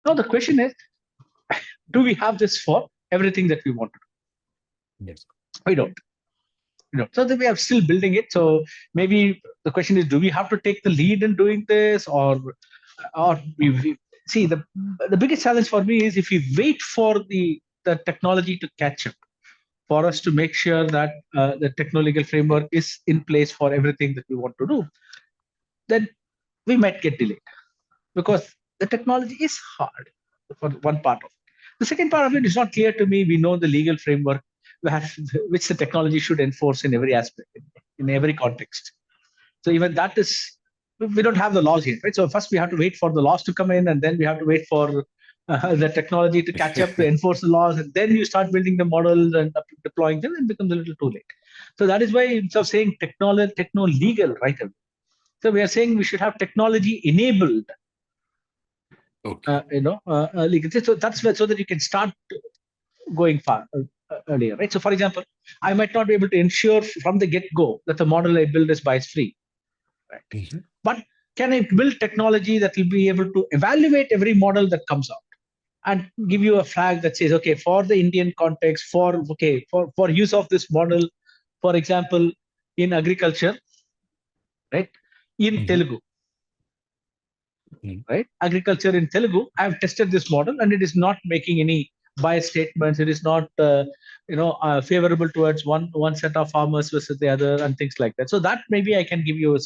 Now the question is, do we have this for everything that we want to do? Yes. We don't. So we are still building it. So maybe the question is, do we have to take the lead in doing this, or we see the biggest challenge for me is if we wait for the technology to catch up for us to make sure that the techno-legal framework is in place for everything that we want to do, then we might get delayed because the technology is hard for one part of it. The second part of it is not clear to me. We know the legal framework which the technology should enforce in every aspect, in every context. So even that is, we don't have the laws yet, right? So first we have to wait for the laws to come in, and then we have to wait for the technology to catch up to enforce the laws, and then you start building the models and deploying them, and it becomes a little too late. So that is why instead of saying techno-legal right away, so we are saying we should have technology enabled. Okay. Legal. So that's where, so that you can start going far earlier, right? So for example, I might not be able to ensure from the get-go that the model I build is bias free, right? Mm-hmm. But can I build technology that will be able to evaluate every model that comes out and give you a flag that says, okay, for the Indian context, for use of this model, for example, in agriculture, right? In Mm-hmm. Telugu, right? Agriculture in Telugu, I have tested this model and it is not making any bias statements. It is not, favorable towards one set of farmers versus the other and things like that. So that maybe I can give you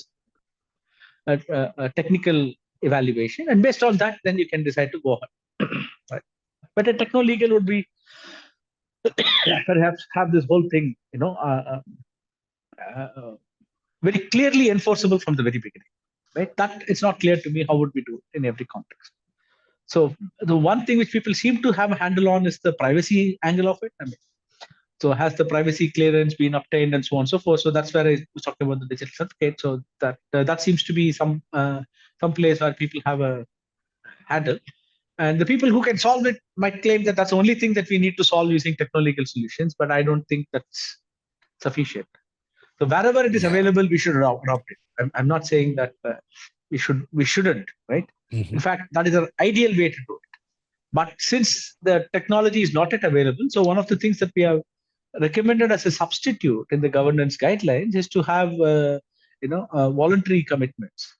a technical evaluation, and based on that, then you can decide to go ahead. Right? But a techno-legal would be perhaps have this whole thing, very clearly enforceable from the very beginning. Right? That it's not clear to me how would we do it in every context. So the one thing which people seem to have a handle on is the privacy angle of it. I mean, so has the privacy clearance been obtained and so on and so forth. So that's where I was talking about the digital certificate. So that seems to be some place where people have a handle. And the people who can solve it might claim that that's the only thing that we need to solve using techno-legal solutions, but I don't think that's sufficient. So wherever it is Yeah. available, we should adopt it. I'm not saying that we shouldn't, right? Mm-hmm. In fact, that is an ideal way to do it. But since the technology is not yet available, so one of the things that we have recommended as a substitute in the governance guidelines is to have voluntary commitments.